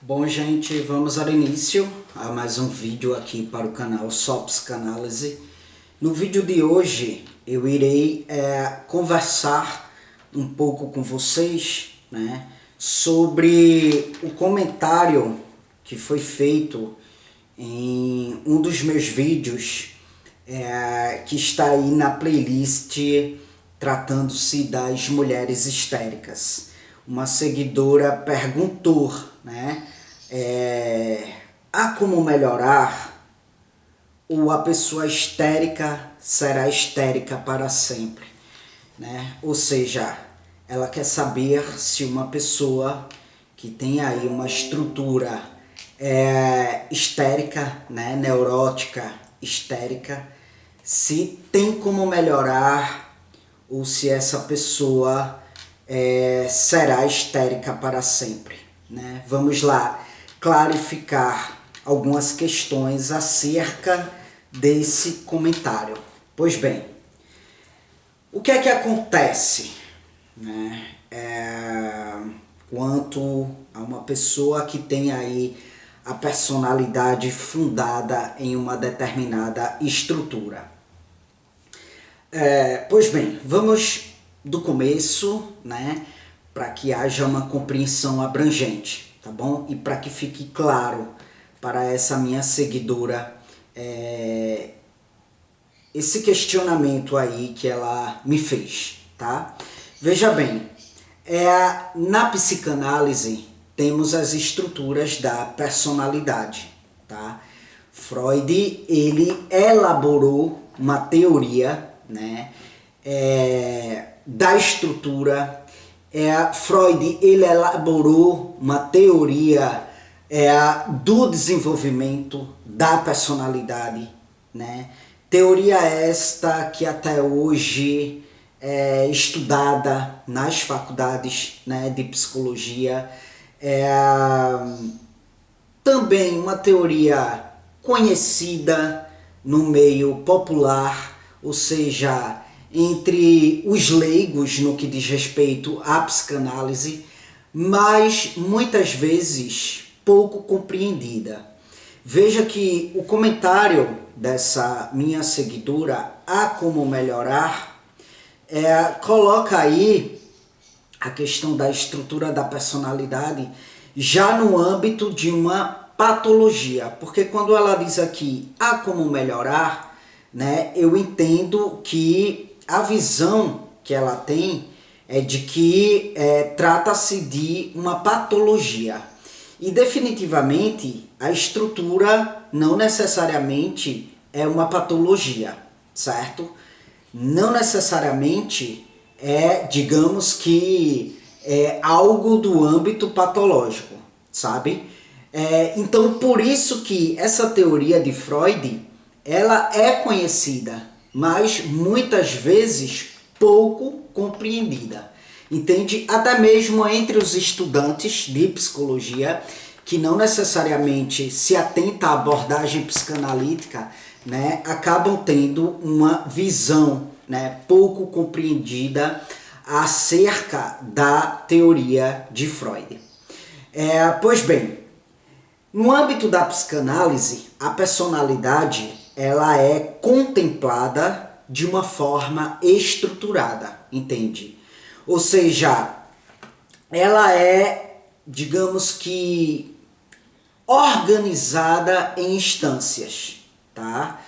Bom, gente, vamos ao início a mais um vídeo aqui para o canal Só Psicanálise. No vídeo de hoje eu irei conversar um pouco com vocês, sobre o comentário que foi feito em um dos meus vídeos que está aí na playlist tratando-se das mulheres histéricas. Uma seguidora perguntou, há como melhorar ou a pessoa histérica será histérica para sempre? Ou seja, ela quer saber se uma pessoa que tem aí uma estrutura histérica, neurótica, histérica, se tem como melhorar ou se essa pessoa será histérica para sempre. Vamos lá clarificar algumas questões acerca desse comentário. Pois bem, o que é que acontece quanto a uma pessoa que tem aí a personalidade fundada em uma determinada estrutura? Pois bem, vamos do começo, para que haja uma compreensão abrangente, tá bom? E para que fique claro para essa minha seguidora esse questionamento aí que ela me fez, tá? Veja bem, na psicanálise temos as estruturas da personalidade, tá? Freud, ele elaborou uma teoria, da estrutura. Freud, ele elaborou uma teoria do desenvolvimento da personalidade, Teoria esta que até hoje é estudada nas faculdades, de psicologia. Também uma teoria conhecida no meio popular, ou seja, entre os leigos no que diz respeito à psicanálise, mas muitas vezes pouco compreendida. Veja que o comentário dessa minha seguidora, há como melhorar, coloca aí a questão da estrutura da personalidade já no âmbito de uma patologia, porque quando ela diz aqui, há como melhorar, eu entendo que a visão que ela tem é de que trata-se de uma patologia. E definitivamente a estrutura não necessariamente é uma patologia, certo? Não necessariamente digamos que algo do âmbito patológico, sabe? Então por isso que essa teoria de Freud, ela é conhecida, mas muitas vezes pouco compreendida. Entende? Até mesmo entre os estudantes de psicologia, que não necessariamente se atenta à abordagem psicanalítica, acabam tendo uma visão, pouco compreendida acerca da teoria de Freud. Pois bem, no âmbito da psicanálise, a personalidade ela é contemplada de uma forma estruturada, entende? Ou seja, ela é, digamos que, organizada em instâncias, tá?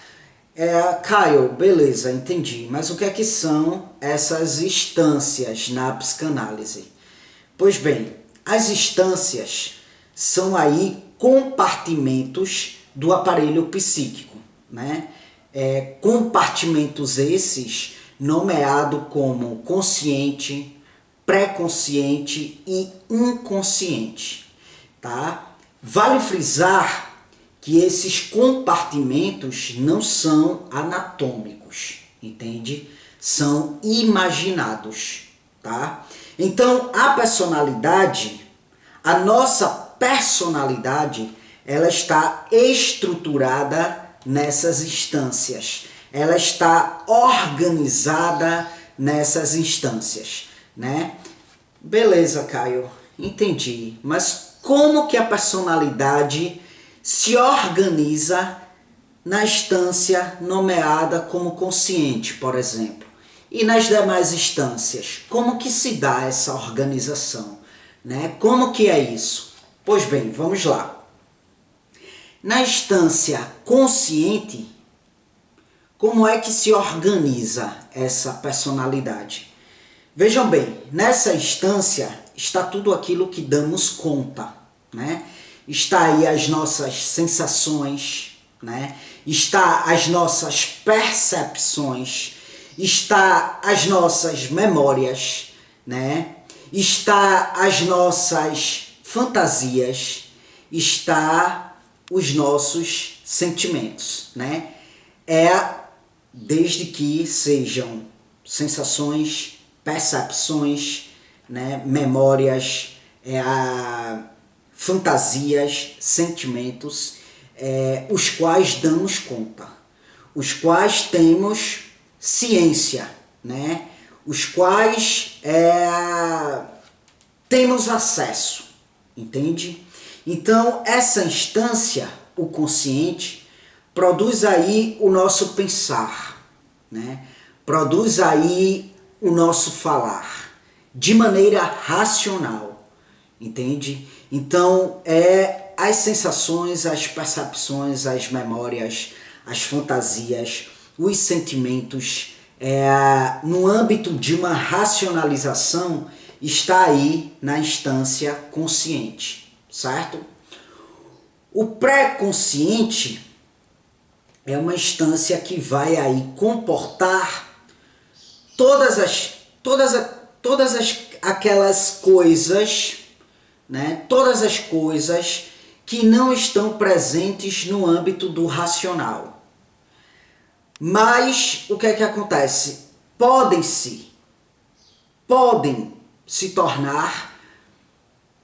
Caio, beleza, entendi. Mas o que é que são essas instâncias na psicanálise? Pois bem, as instâncias são aí compartimentos do aparelho psíquico, compartimentos esses nomeado como consciente, pré-consciente e inconsciente, tá? Vale frisar que esses compartimentos não são anatômicos, entende? São imaginados, tá? Então, a personalidade, a nossa personalidade, ela está estruturada nessas instâncias. Ela está organizada nessas instâncias, Beleza, Caio, entendi. Mas como que a personalidade se organiza na instância nomeada como consciente, por exemplo. E nas demais instâncias, como que se dá essa organização, né? Como que é isso? Pois bem, vamos lá. Na instância consciente, como é que se organiza essa personalidade? Vejam bem, nessa instância está tudo aquilo que damos conta, né? Está aí as nossas sensações, né? Está as nossas percepções, está as nossas memórias, né? Está as nossas fantasias, está os nossos sentimentos, né? Desde que sejam sensações, percepções, né? Memórias, fantasias, sentimentos, os quais damos conta, os quais temos ciência, né? Os quais temos acesso, entende? Então, essa instância, o consciente, produz aí o nosso pensar, né? Produz aí o nosso falar, de maneira racional, entende? Então, as sensações, as percepções, as memórias, as fantasias, os sentimentos, no âmbito de uma racionalização, está aí na instância consciente, certo? O pré-consciente é uma instância que vai aí comportar todas aquelas coisas, né? Todas as coisas que não estão presentes no âmbito do racional. Mas o que é que acontece? Podem se tornar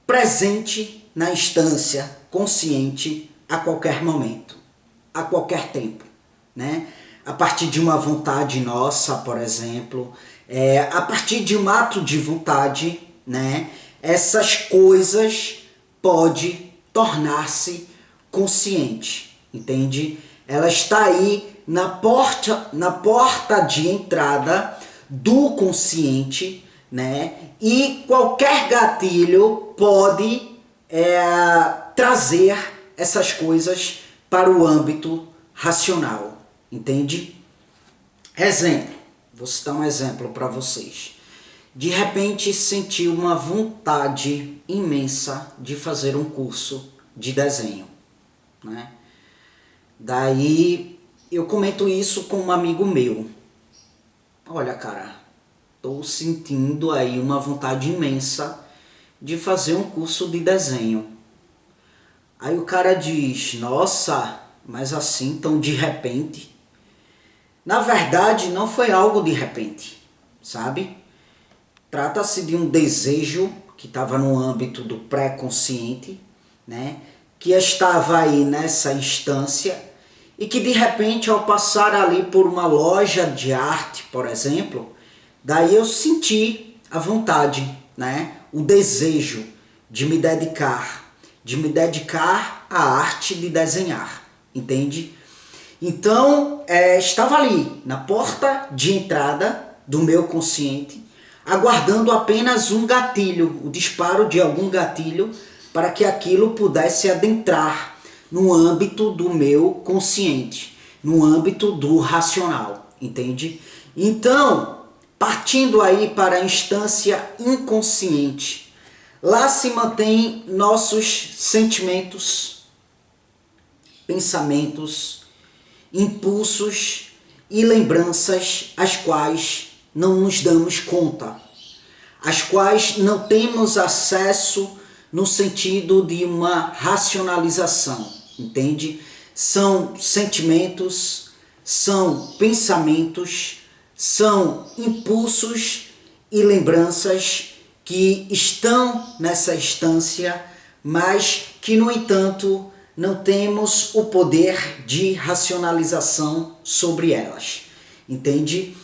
presente na instância consciente a qualquer momento, a qualquer tempo, né? A partir de uma vontade nossa, por exemplo, a partir de um ato de vontade, né? Essas coisas podem tornar-se consciente, entende? Ela está aí na porta de entrada do consciente, né? E qualquer gatilho pode trazer essas coisas para o âmbito racional, entende? Exemplo, vou citar um exemplo para vocês. De repente senti uma vontade imensa de fazer um curso de desenho, né? Daí eu comento isso com um amigo meu. Olha, cara, estou sentindo aí uma vontade imensa de fazer um curso de desenho. Aí o cara diz, nossa, mas assim tão de repente? Na verdade não foi algo de repente, sabe? Trata-se de um desejo que estava no âmbito do pré-consciente, né? Que estava aí nessa instância e que de repente ao passar ali por uma loja de arte, por exemplo, daí eu senti a vontade, né? O desejo de me dedicar à arte de desenhar, entende? Então, estava ali, na porta de entrada do meu consciente, aguardando apenas um gatilho, o disparo de algum gatilho, para que aquilo pudesse adentrar no âmbito do meu consciente, no âmbito do racional, entende? Então, partindo aí para a instância inconsciente, lá se mantém nossos sentimentos, pensamentos, impulsos e lembranças, as quais não nos damos conta, as quais não temos acesso no sentido de uma racionalização, entende? São sentimentos, são pensamentos, são impulsos e lembranças que estão nessa instância, mas que, no entanto, não temos o poder de racionalização sobre elas, entende?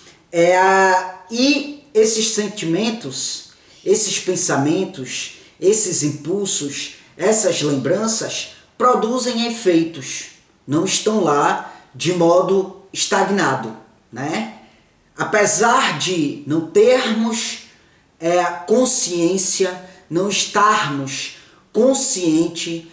E esses sentimentos, esses pensamentos, esses impulsos, essas lembranças produzem efeitos, não estão lá de modo estagnado, né? Apesar de não termos consciência, não estarmos consciente,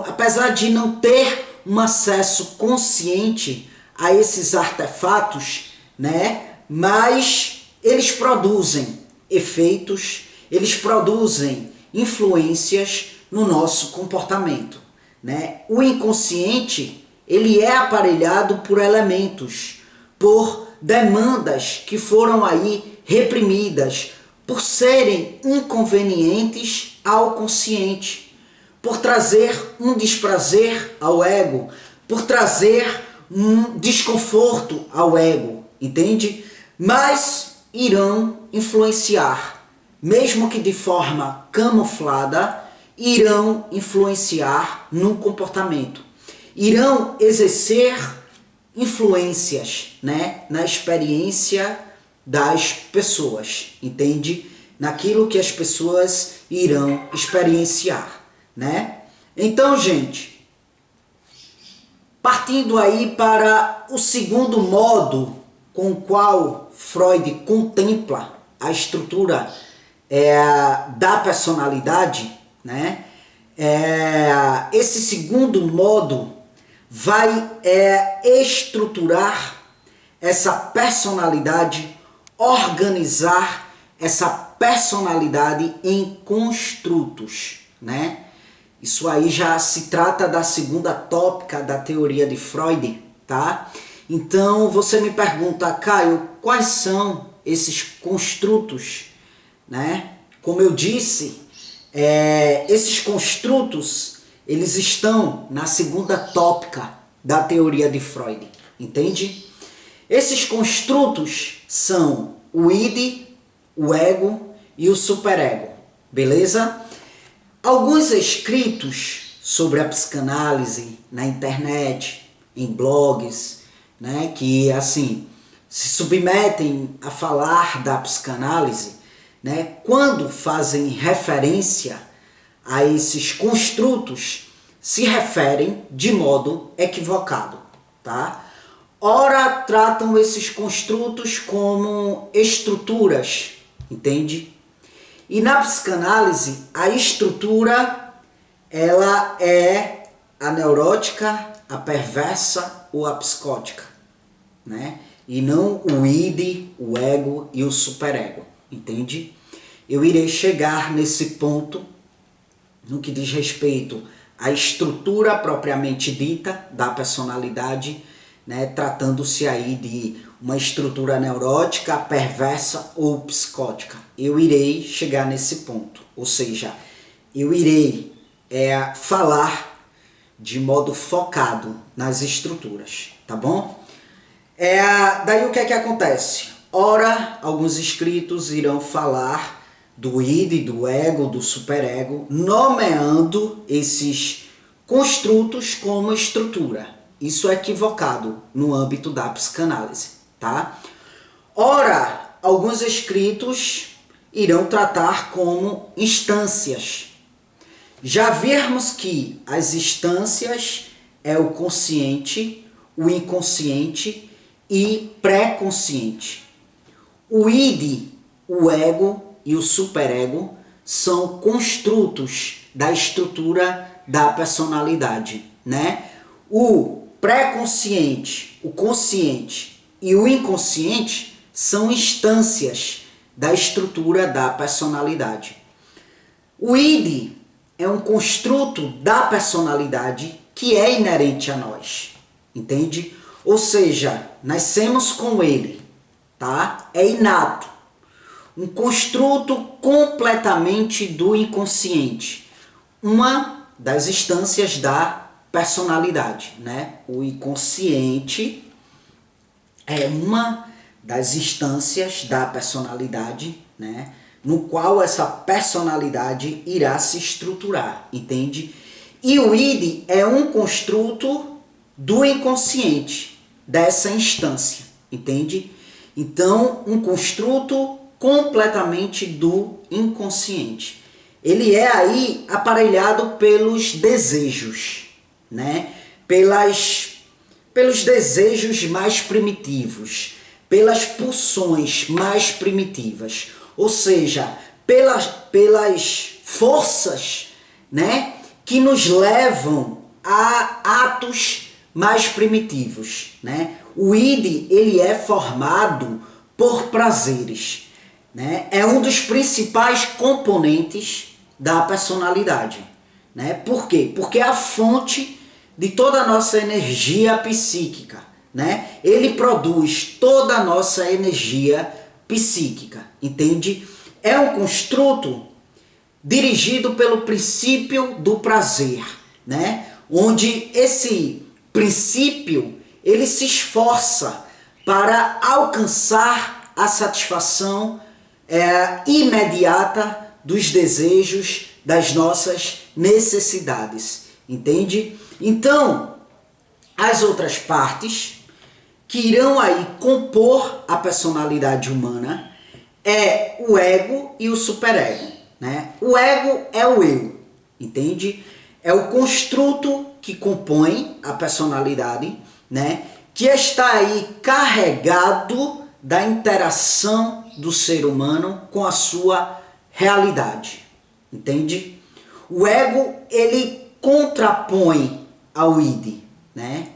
apesar de não ter um acesso consciente a esses artefatos, né? Mas eles produzem efeitos, eles produzem influências no nosso comportamento, né? O inconsciente, ele é aparelhado por elementos, por demandas que foram aí reprimidas, por serem inconvenientes ao consciente, por trazer um desprazer ao ego, por trazer um desconforto ao ego, entende? Mas irão influenciar, mesmo que de forma camuflada, irão influenciar no comportamento, irão exercer influências, né, na experiência das pessoas, entende? Naquilo que as pessoas irão experienciar, né? Então, gente, partindo aí para o segundo modo com o qual Freud contempla a estrutura da personalidade, né? Esse segundo modo vai estruturar essa personalidade, organizar essa personalidade em construtos, né? Isso aí já se trata da segunda tópica da teoria de Freud, tá? Então você me pergunta, Caio, quais são esses construtos, né? Como eu disse, esses construtos, eles estão na segunda tópica da teoria de Freud, entende? Esses construtos são o id, o ego e o superego, beleza? Alguns escritos sobre a psicanálise na internet, em blogs, né, que assim se submetem a falar da psicanálise, né, quando fazem referência a esses construtos, se referem de modo equivocado, tá? Ora, tratam esses construtos como estruturas, entende? E na psicanálise, a estrutura, ela é a neurótica, a perversa ou a psicótica, né? E não o id, o ego e o superego, entende? Eu irei chegar nesse ponto no que diz respeito à estrutura propriamente dita da personalidade, né, tratando-se aí de uma estrutura neurótica, perversa ou psicótica. Eu irei chegar nesse ponto, ou seja, eu irei falar de modo focado nas estruturas, tá bom? Daí o que é que acontece? Ora, alguns escritos irão falar do id, do ego, do superego, nomeando esses construtos como estrutura. Isso é equivocado no âmbito da psicanálise, tá? Ora, alguns escritos irão tratar como instâncias. Já vimos que as instâncias é o consciente, o inconsciente e pré-consciente. O id, o ego e o superego são construtos da estrutura da personalidade, né? O pré-consciente, o consciente e o inconsciente são instâncias da estrutura da personalidade. O id é um construto da personalidade que é inerente a nós, entende? Ou seja, nascemos com ele, tá? É inato. Um construto completamente do inconsciente. Uma das instâncias da personalidade, né? O inconsciente é uma das instâncias da personalidade, né? No qual essa personalidade irá se estruturar, entende? E o id é um construto do inconsciente, dessa instância, entende? Então, um construto completamente do inconsciente. ele é aí aparelhado pelos desejos, né? Pelos desejos mais primitivos, pelas pulsões mais primitivas, ou seja, pelas forças, né, que nos levam a atos mais primitivos, né? O id, ele é formado por prazeres, né? É um dos principais componentes da personalidade, né? Por quê? Porque é a fonte de toda a nossa energia psíquica, né? Ele produz toda a nossa energia psíquica, entende? É um construto dirigido pelo princípio do prazer, né? Onde esse princípio ele se esforça para alcançar a satisfação imediata dos desejos, das nossas necessidades, entende? Então, as outras partes que irão aí compor a personalidade humana é o ego e o superego, né? O ego é o eu, entende? É o construto que compõe a personalidade, né? Que está aí carregado da interação do ser humano com a sua realidade, entende? O ego, ele contrapõe ao id, né?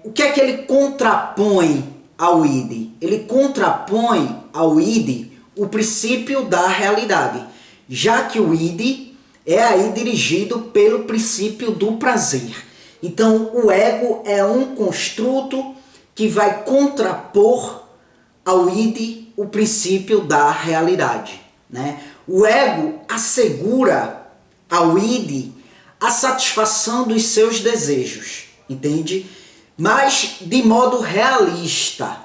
O que é que ele contrapõe ao id? Ele contrapõe ao id o princípio da realidade, já que o id é aí dirigido pelo princípio do prazer. Então, o ego é um construto que vai contrapor ao id o princípio da realidade, né? O ego assegura ao id a satisfação dos seus desejos, entende? Mas de modo realista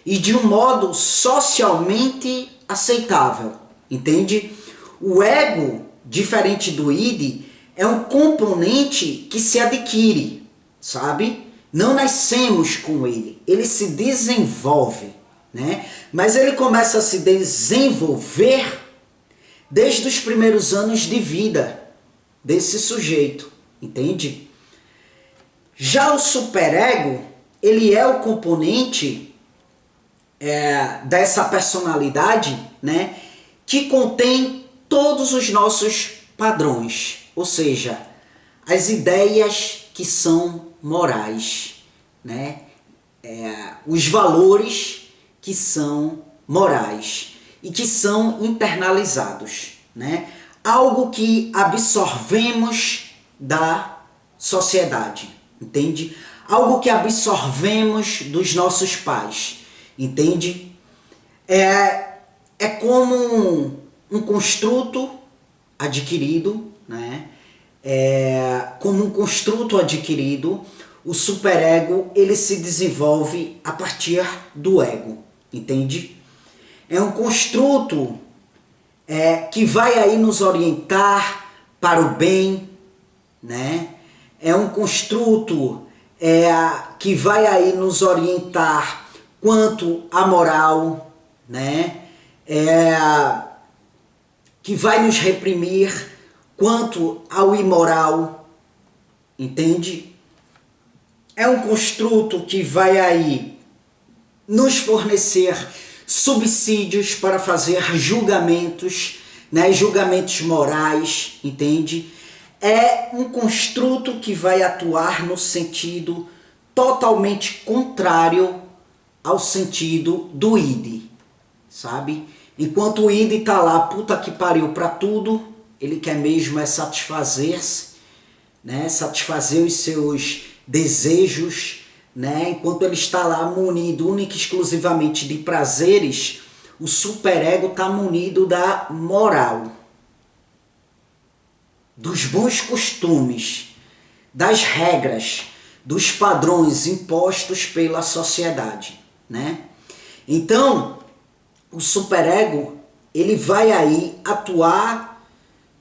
e de um modo socialmente aceitável, entende? O ego, diferente do id, é um componente que se adquire, sabe? Não nascemos com ele, ele se desenvolve, né? Mas ele começa a se desenvolver desde os primeiros anos de vida desse sujeito, entende? Já o superego, ele é o componente dessa personalidade, né, que contém todos os nossos padrões, ou seja, as ideias que são morais, né, os valores que são morais e que são internalizados, né, algo que absorvemos da sociedade, entende? Algo que absorvemos dos nossos pais, entende? É como um construto adquirido, né? Como um construto adquirido, o superego ele se desenvolve a partir do ego, entende? É um construto que vai aí nos orientar para o bem, né? É um construto que vai aí nos orientar quanto à moral, né? Que vai nos reprimir quanto ao imoral, entende? É um construto que vai aí nos fornecer subsídios para fazer julgamentos, né? Julgamentos morais, entende? É um construto que vai atuar no sentido totalmente contrário ao sentido do id, sabe? Enquanto o id tá lá, puta que pariu pra tudo, ele quer mesmo satisfazer-se, né? Satisfazer os seus desejos, né? Enquanto ele está lá munido única e exclusivamente de prazeres, o superego está munido da moral, dos bons costumes, das regras, dos padrões impostos pela sociedade, né? Então, o superego, ele vai aí atuar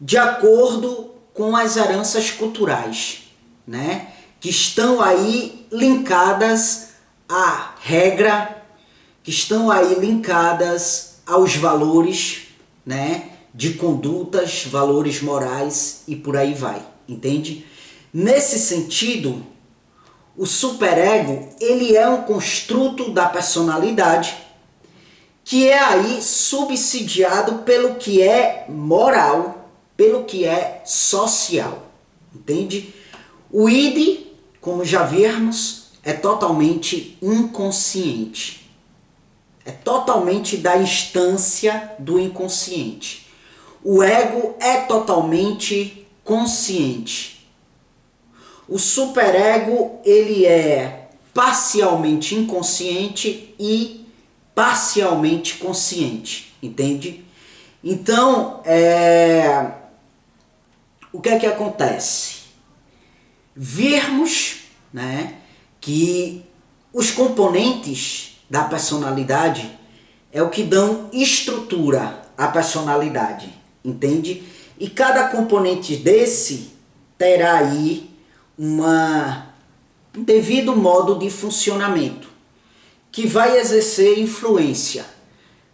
de acordo com as heranças culturais, né? Que estão aí linkadas à regra, que estão aí linkadas aos valores, né? de condutas, valores morais e por aí vai, entende? Nesse sentido, o superego, ele é um construto da personalidade que é aí subsidiado pelo que é moral, pelo que é social, entende? O id, como já vimos, é totalmente inconsciente. É totalmente da instância do inconsciente. O ego é totalmente consciente. O superego, ele é parcialmente inconsciente e parcialmente consciente, entende? Então, o que é que acontece? Virmos, né, que os componentes da personalidade é o que dão estrutura à personalidade, entende? E cada componente desse terá aí um devido modo de funcionamento que vai exercer influência,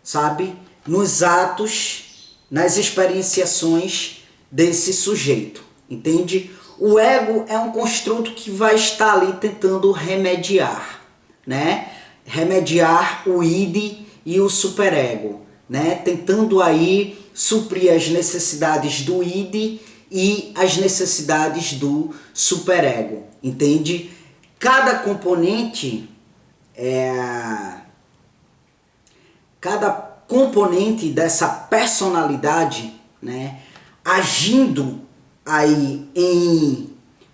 sabe, nos atos, nas experienciações desse sujeito, entende? O ego é um construto que vai estar ali tentando remediar, né? Remediar o id e o superego, né? Tentando aí suprir as necessidades do id e as necessidades do superego, entende? Cada componente dessa personalidade, né, agindo aí em,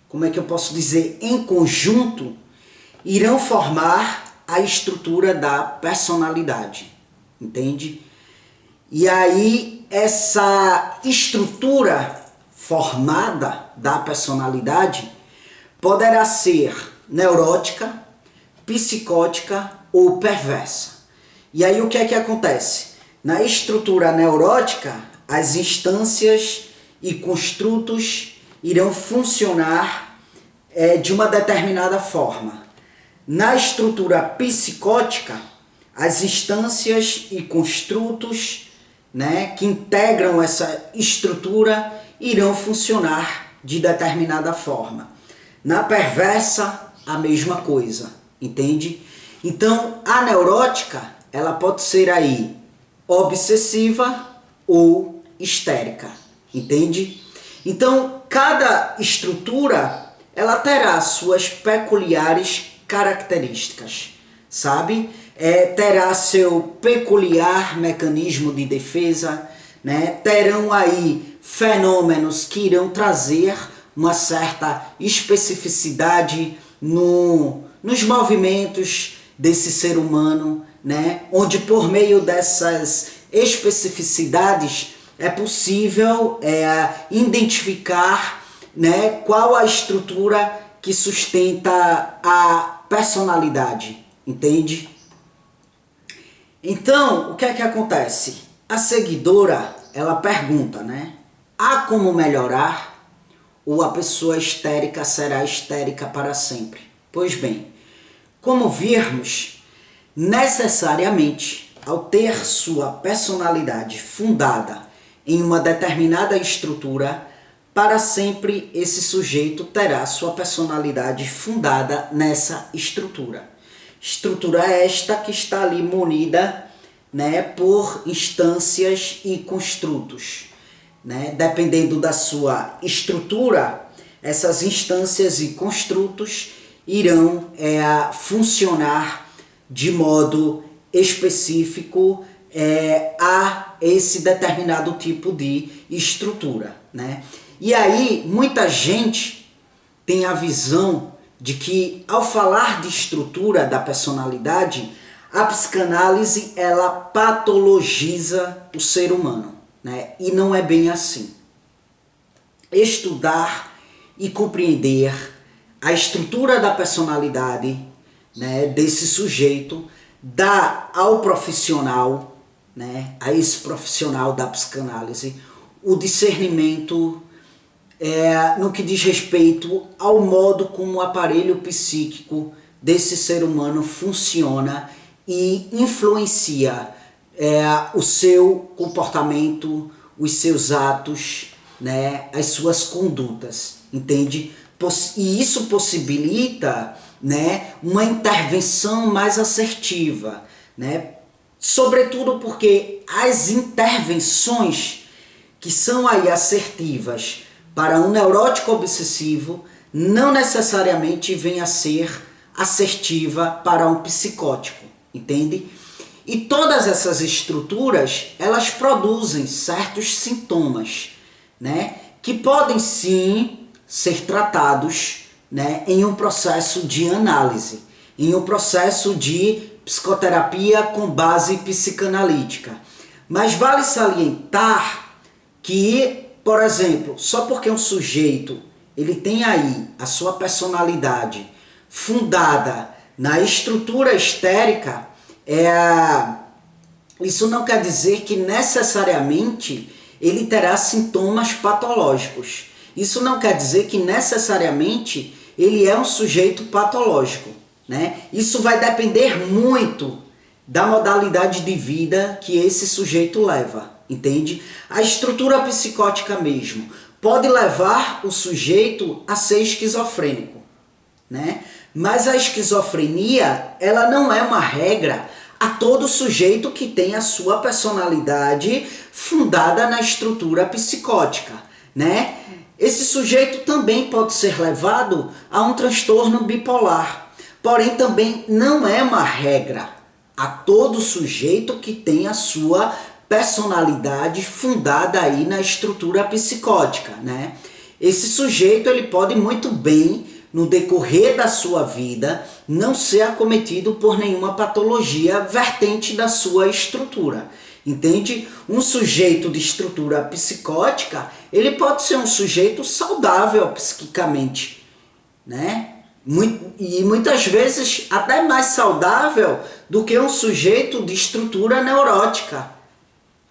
como é que eu posso dizer, em conjunto, irão formar a estrutura da personalidade, entende? E aí essa estrutura formada da personalidade poderá ser neurótica, psicótica ou perversa. E aí o que é que acontece? Na estrutura neurótica, as instâncias e construtos irão funcionar de uma determinada forma. Na estrutura psicótica, as instâncias e construtos, né, que integram essa estrutura irão funcionar de determinada forma. Na perversa, a mesma coisa, entende? Então, a neurótica, ela pode ser aí obsessiva ou histérica, entende? Então, cada estrutura, ela terá suas peculiares características, sabe? Terá seu peculiar mecanismo de defesa, né? Terão aí fenômenos que irão trazer uma certa especificidade nos movimentos desse ser humano, né? Onde por meio dessas especificidades é possível identificar, né, qual a estrutura que sustenta a personalidade, entende? Então, o que é que acontece? A seguidora, ela pergunta, né? Há como melhorar? Ou a pessoa histérica será histérica para sempre? Pois bem, como virmos, necessariamente, ao ter sua personalidade fundada em uma determinada estrutura, para sempre esse sujeito terá sua personalidade fundada nessa estrutura. Estrutura esta que está ali munida, né, por instâncias e construtos, né? Dependendo da sua estrutura, essas instâncias e construtos irão funcionar de modo específico a esse determinado tipo de estrutura, né? E aí, muita gente tem a visão de que, ao falar de estrutura da personalidade, a psicanálise, ela patologiza o ser humano, né? E não é bem assim. Estudar e compreender a estrutura da personalidade, né, desse sujeito dá ao profissional, né, a esse profissional da psicanálise, o discernimento no que diz respeito ao modo como o aparelho psíquico desse ser humano funciona e influencia o seu comportamento, os seus atos, né, as suas condutas, entende? E isso possibilita, né, uma intervenção mais assertiva, né? Sobretudo porque as intervenções que são aí assertivas para um neurótico obsessivo não necessariamente vem a ser assertiva para um psicótico, entende? E todas essas estruturas, elas produzem certos sintomas, né, que podem sim ser tratados, né, em um processo de análise, em um processo de psicoterapia com base psicanalítica. Mas vale salientar que, por exemplo, só porque um sujeito ele tem aí a sua personalidade fundada na estrutura histérica, isso não quer dizer que necessariamente ele terá sintomas patológicos. Isso não quer dizer que necessariamente ele é um sujeito patológico, né? Isso vai depender muito da modalidade de vida que esse sujeito leva, entende? A estrutura psicótica mesmo pode levar o sujeito a ser esquizofrênico, né? Mas a esquizofrenia, ela não é uma regra a todo sujeito que tem a sua personalidade fundada na estrutura psicótica, né? Esse sujeito também pode ser levado a um transtorno bipolar, porém também não é uma regra a todo sujeito que tem a sua personalidade fundada aí na estrutura psicótica, né? Esse sujeito ele pode muito bem, no decorrer da sua vida, não ser acometido por nenhuma patologia vertente da sua estrutura. Entende? Um sujeito de estrutura psicótica, ele pode ser um sujeito saudável psiquicamente, né? E muitas vezes até mais saudável do que um sujeito de estrutura neurótica,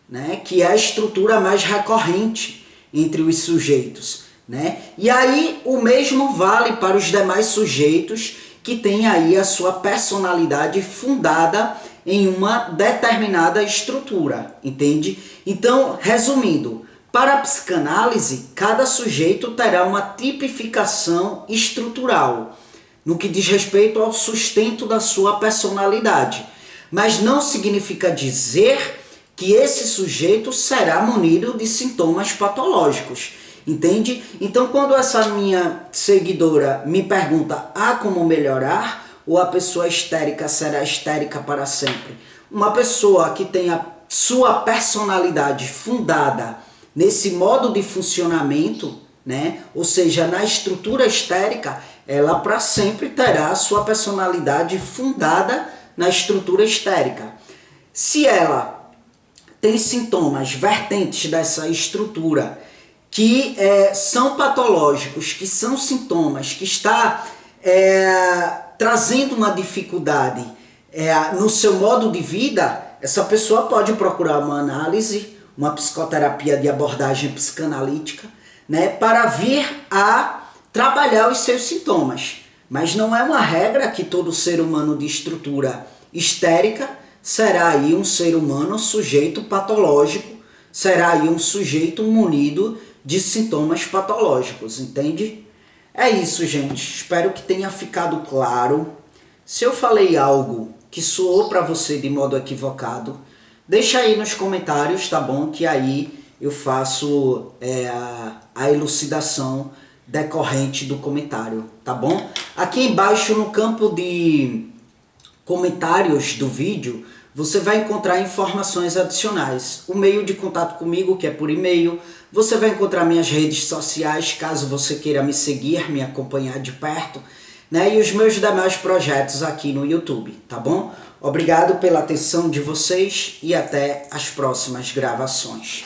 né? Que é a estrutura mais recorrente entre os sujeitos, né? E aí o mesmo vale para os demais sujeitos que têm aí a sua personalidade fundada em uma determinada estrutura, entende? Então, resumindo, para a psicanálise, cada sujeito terá uma tipificação estrutural, no que diz respeito ao sustento da sua personalidade. Mas não significa dizer que esse sujeito será munido de sintomas patológicos, entende? Então, quando essa minha seguidora me pergunta como melhorar, ou a pessoa histérica será histérica para sempre? Uma pessoa que tem a sua personalidade fundada nesse modo de funcionamento, né? Ou seja, na estrutura histérica, ela para sempre terá a sua personalidade fundada na estrutura histérica. Se ela tem sintomas vertentes dessa estrutura que são patológicos, que são sintomas, que está trazendo uma dificuldade no seu modo de vida, essa pessoa pode procurar uma análise, uma psicoterapia de abordagem psicanalítica, né, para vir a trabalhar os seus sintomas. Mas não é uma regra que todo ser humano de estrutura histérica será aí um ser humano sujeito patológico, será aí um sujeito munido de sintomas patológicos, entende? É isso, gente. Espero que tenha ficado claro. Se eu falei algo que soou para você de modo equivocado, deixa aí nos comentários, tá bom? Que aí eu faço a elucidação decorrente do comentário, tá bom? Aqui embaixo no campo de comentários do vídeo, você vai encontrar informações adicionais. O meio de contato comigo, que é por e-mail. Você vai encontrar minhas redes sociais, caso você queira me seguir, me acompanhar de perto, né? E os meus demais projetos aqui no YouTube, tá bom? Obrigado pela atenção de vocês e até as próximas gravações.